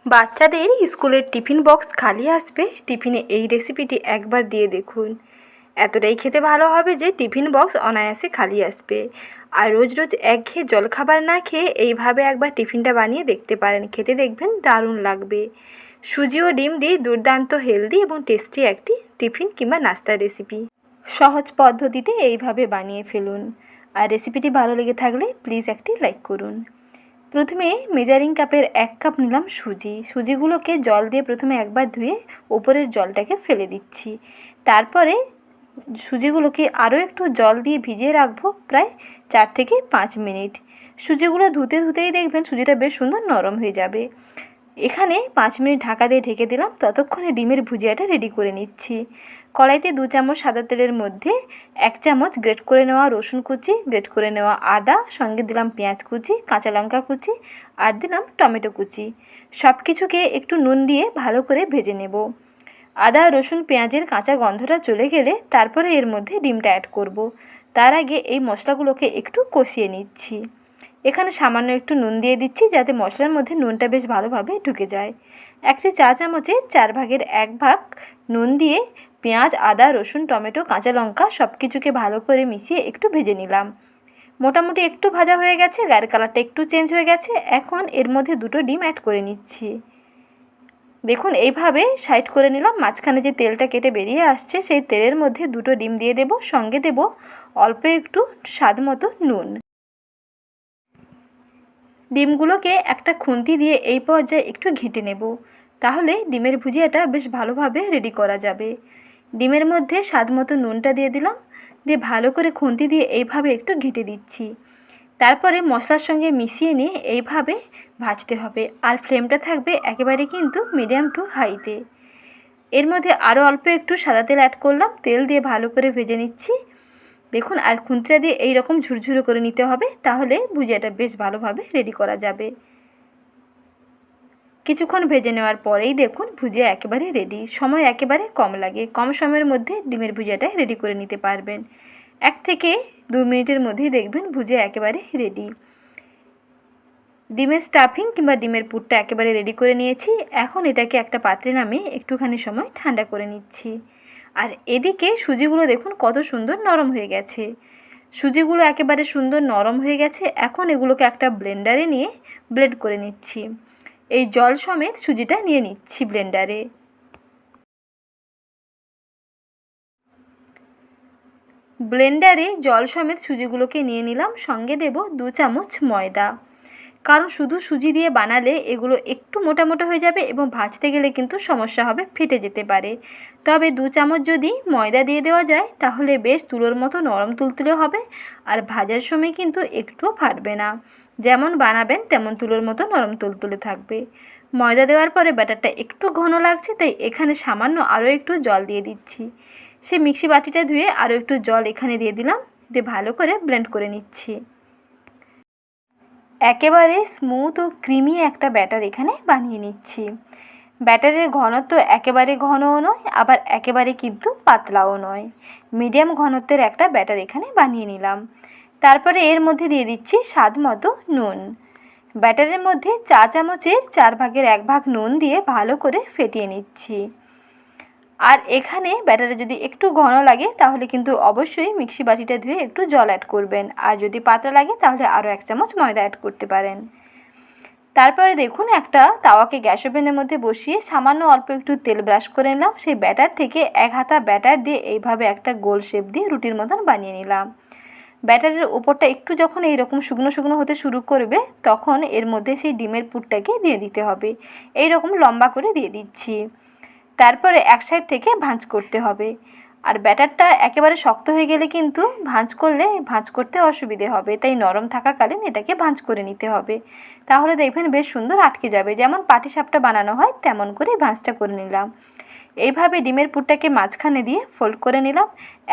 বাচ্চাদের স্কুলের tiffin box খালি আসবে, টিফিনে এই রেসিপিটি একবার দিয়ে দেখুন। এতটাই খেতে ভালো হবে যে টিফিন বক্স অনায়াসে খালি আসবে। আর রোজ রোজ একঘেয়ে জলখাবার না খেয়ে এইভাবে একবার টিফিনটা বানিয়ে দেখতে পারেন, খেতে দেখবেন দারুণ লাগবে। সুজি ও ডিম দিয়ে দুর্দান্ত হেলদি এবং টেস্টি একটি টিফিন কিংবা নাস্তার রেসিপি সহজ পদ্ধতিতে এইভাবে বানিয়ে ফেলুন। আর রেসিপিটি ভালো লেগে থাকলে প্লিজ একটি লাইক করুন। প্রথমে মেজারিং কাপের 1 কাপ নিলাম সুজিগুলোকে জল দিয়ে প্রথমে একবার ধুয়ে ওপরের জলটাকে ফেলে দিচ্ছি। তারপরে সুজিগুলোকে আরও একটু জল দিয়ে ভিজিয়ে রাখবো প্রায় 4 থেকে 5 মিনিট। সুজিগুলো ধুতে ধুতেই দেখবেন সুজিটা বেশ সুন্দর নরম হয়ে যাবে। এখানে 5 মিনিট ঢাকা দিয়ে ঢেকে দিলাম, ততক্ষণে ডিমের ভুজিয়াটা রেডি করে নিচ্ছি। কড়াইতে 2 চামচ সাদা তেলের মধ্যে 1 চামচ গ্রেট করে নেওয়া রসুন কুচি, গ্রেট করে নেওয়া আদা, সঙ্গে দিলাম পেঁয়াজ কুচি, কাঁচা লঙ্কা কুচি আর দিলাম টমেটো কুচি। সব কিছুকে একটু নুন দিয়ে ভালো করে ভেজে নেব। আদা রসুন পেঁয়াজের কাঁচা গন্ধটা চলে গেলে তারপরে এর মধ্যে ডিমটা অ্যাড করব। তার আগে এই মশলাগুলোকে একটু কষিয়ে নিচ্ছি। এখানে সামান্য একটু নুন দিয়ে দিচ্ছি যাতে মশলার মধ্যে নুনটা বেশ ভালোভাবে ঢুকে যায়। একটি চা চামচের 4 ভাগের 1 ভাগ নুন দিয়ে পেঁয়াজ আদা রসুন টমেটো কাঁচা লঙ্কা সব কিছুকে ভালো করে মিশিয়ে একটু ভেজে নিলাম। মোটামুটি একটু ভাজা হয়ে গেছে, গায়ের কালারটা একটু চেঞ্জ হয়ে গেছে। এখন এর মধ্যে 2টো ডিম অ্যাড করে নিচ্ছি। দেখুন এইভাবে সাইড করে নিলাম। মাঝখানে যে তেলটা কেটে বেরিয়ে আসছে সেই তেলের মধ্যে 2টো ডিম দিয়ে দেব, সঙ্গে দেব অল্প একটু স্বাদ মতো নুন। ডিমগুলোকে একটা খুন্তি দিয়ে এই পর্যায়ে একটু ঘেঁটে নেব, তাহলে ডিমের ভুজিয়াটা বেশ ভালোভাবে রেডি করা যাবে। ডিমের মধ্যে স্বাদ মতো নুনটা দিয়ে দিলাম, দিয়ে ভালো করে খুন্তি দিয়ে এইভাবে একটু ঘেঁটে দিচ্ছি। তারপরে মশলার সঙ্গে মিশিয়ে নিয়ে এইভাবে ভাজতে হবে। আর ফ্লেমটা থাকবে একেবারে কিন্তু মিডিয়াম টু হাইতে। এর মধ্যে আরও অল্প একটু সাদা তেল অ্যাড করলাম, তেল দিয়ে ভালো করে ভেজে নিচ্ছি। দেখুন আর খুন্তিটা দিয়ে এই রকম ঝুরঝুরো করে নিতে হবে, তাহলে ভুজিয়াটা বেশ ভালোভাবে রেডি করা যাবে। কিছুক্ষণ ভেজে নেওয়ার পরেই দেখুন ভুজিয়া একেবারে রেডি। সময় একেবারে কম লাগে, কম সময়ের মধ্যে ডিমের ভুজিয়াটা রেডি করে নিতে পারবেন। 1 থেকে 2 মিনিটের মধ্যেই দেখবেন ভুজিয়া একেবারে রেডি। ডিমের স্টাফিং কিংবা ডিমের পুরটা একেবারে রেডি করে নিয়েছি। এখন এটাকে একটা পাত্রে নামিয়ে একটুখানি সময় ঠান্ডা করে নিচ্ছি। আর এদিকে সুজিগুলো দেখুন কত সুন্দর নরম হয়ে গেছে। সুজিগুলো একেবারে সুন্দর নরম হয়ে গেছে। এখন এগুলোকে একটা ব্লেন্ডারে নিয়ে ব্লেন্ড করে নিচ্ছি। এই জল সমেত সুজিটা নিয়ে নিচ্ছি ব্লেন্ডারে। ব্লেন্ডারে জল সমেত সুজিগুলোকে নিয়ে নিলাম, সঙ্গে দেব 2 চামচ ময়দা। কারণ শুধু সুজি দিয়ে বানালে এগুলো একটু মোটা মোটা হয়ে যাবে এবং ভাজতে গেলে কিন্তু সমস্যা হবে, ফেটে যেতে পারে। তবে 2 চামচ যদি ময়দা দিয়ে দেওয়া যায় তাহলে বেশ তুলোর মতো নরম তুলতুলে হবে, আর ভাজার সময় কিন্তু একটুও ফাটবে না। যেমন বানাবেন তেমন তুলোর মতো নরম তুলতুলে থাকবে। ময়দা দেওয়ার পরে ব্যাটারটা একটু ঘন লাগছে, তাই এখানে সামান্য আরও একটু জল দিয়ে দিচ্ছি। সে মিক্সি বাটিটা ধুয়ে আরও একটু জল এখানে দিয়ে দিলাম, দিয়ে ভালো করে ব্লেন্ড করে নিচ্ছি। একেবারে স্মুথ ও ক্রিমি একটা ব্যাটার এখানে বানিয়ে নিচ্ছি। ব্যাটারের ঘনত্ব একেবারে ঘনও নয়, আবার একেবারে কিন্তু পাতলাও নয়, মিডিয়াম ঘনত্বের একটা ব্যাটার এখানে বানিয়ে নিলাম। তারপরে এর মধ্যে দিয়ে দিচ্ছি স্বাদ মতো নুন। ব্যাটারের মধ্যে চা চামচের 4 ভাগের 1 ভাগ নুন দিয়ে ভালো করে ফেটিয়ে নিচ্ছি। আর এখানে ব্যাটারে যদি একটু ঘন লাগে তাহলে কিন্তু অবশ্যই মিক্সি বাটিটা ধুয়ে একটু জল অ্যাড করবেন, আর যদি পাতলা লাগে তাহলে আরও 1 চামচ ময়দা অ্যাড করতে পারেন। তারপরে দেখুন একটা তাওয়াকে গ্যাস ওভেনের মধ্যে বসিয়ে সামান্য অল্প একটু তেল ব্রাশ করে নিলাম। সেই ব্যাটার থেকে 1 হাতা ব্যাটার দিয়ে এইভাবে একটা গোল শেপ দিয়ে রুটির মতন বানিয়ে নিলাম। ব্যাটারের ওপরটা একটু যখন এইরকম শুকনো শুকনো হতে শুরু করবে তখন এর মধ্যে সেই ডিমের পুরটাকে দিয়ে দিতে হবে। এই রকম লম্বা করে দিয়ে দিচ্ছি। তারপরে এক সাইড থেকে ভাঁজ করতে হবে। আর ব্যাটারটা একেবারে শক্ত হয়ে গেলে কিন্তু ভাঁজ করতে অসুবিধে হবে, তাই নরম থাকাকালীন এটাকে ভাঁজ করে নিতে হবে। তাহলে দেখবেন বেশ সুন্দর আটকে যাবে। যেমন পাটিসাপটা বানানো হয় তেমন করে ভাঁজটা করে নিলাম। এইভাবে ডিমের পুরটাকে মাঝখানে দিয়ে ফোল্ড করে নিলাম।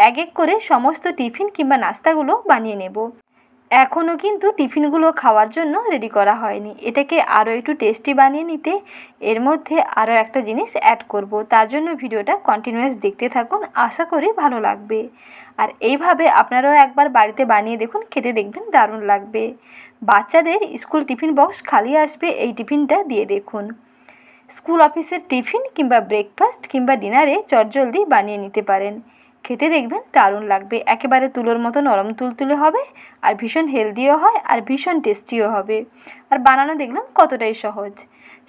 এক এক করে সমস্ত টিফিন কিংবা নাস্তাগুলো বানিয়ে নেব। এখনও কিন্তু টিফিনগুলো খাওয়ার জন্য রেডি করা হয়নি। এটাকে আরও একটু টেস্টি বানিয়ে নিতে এর মধ্যে আরও একটা জিনিস অ্যাড করব। তার জন্য ভিডিওটা কন্টিনিউয়াস দেখতে থাকুন, আশা করি ভালো লাগবে। আর এইভাবে আপনারাও একবার বাড়িতে বানিয়ে দেখুন, খেতে দেখবেন দারুণ লাগবে। বাচ্চাদের স্কুল টিফিন বক্স খালি আসবে এই টিফিনটা দিয়ে দেখুন। স্কুল অফিসের টিফিন কিংবা ব্রেকফাস্ট কিংবা ডিনারে চটজলদি বানিয়ে নিতে পারেন। খেতে দেখবেন দারুণ লাগবে, একেবারে তুলোর মতো নরম তুলতুলে হবে আর ভীষণ হেলদিও হয় আর ভীষণ টেস্টিও হবে। আর বানানো দেখলাম কতটাই সহজ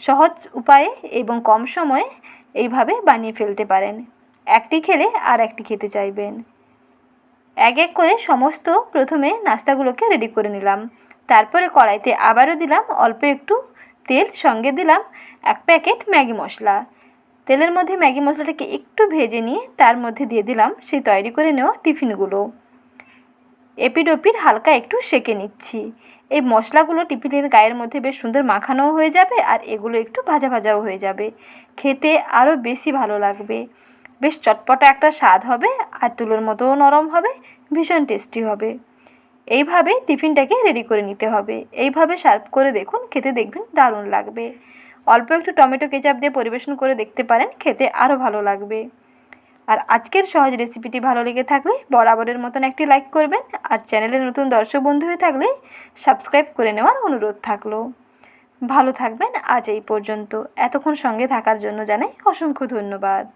সহজ উপায়ে এবং কম সময়ে এইভাবে বানিয়ে ফেলতে পারেন। একটি খেলে আর একটি খেতে চাইবেন। এক এক করে সমস্ত প্রথমে নাস্তাগুলোকে রেডি করে নিলাম। তারপরে কড়াইতে আবারও দিলাম অল্প একটু তেল, সঙ্গে দিলাম 1 প্যাকেট ম্যাগি মশলা। তেলের মধ্যে ম্যাগি মশলাটাকে একটু ভেজে নিয়ে তার মধ্যে দিয়ে দিলাম সেই তৈরি করে নেওয়া টিফিনগুলো। এপিঠ ওপিঠ হালকা একটু সেঁকে নিচ্ছি। এই মশলাগুলো টিফিনের গায়ের মধ্যে বেশ সুন্দর মাখানোও হয়ে যাবে আর এগুলো একটু ভাজা ভাজাও হয়ে যাবে। খেতে আরও বেশি ভালো লাগবে, বেশ চটপটা একটা স্বাদ হবে আর তুলোর মতোও নরম হবে, ভীষণ টেস্টি হবে। এইভাবে টিফিনটাকে রেডি করে নিতে হবে। এইভাবে সার্ভ করে দেখুন, খেতে দেখবেন দারুণ লাগবে। অল্প একটু টমেটো কেচাপ দিয়ে পরিবেশন করে দেখতে পারেন, খেতে আরও ভালো লাগবে। আর আজকের সহজ রেসিপিটি ভালো লেগে থাকলে বরাবরের মতন একটি লাইক করবেন আর চ্যানেলে নতুন দর্শক বন্ধু হয়ে থাকলে সাবস্ক্রাইব করে নেওয়ার অনুরোধ থাকলো। ভালো থাকবেন। আজ এই পর্যন্ত। এতক্ষণ সঙ্গে থাকার জন্য জানাই অসংখ্য ধন্যবাদ।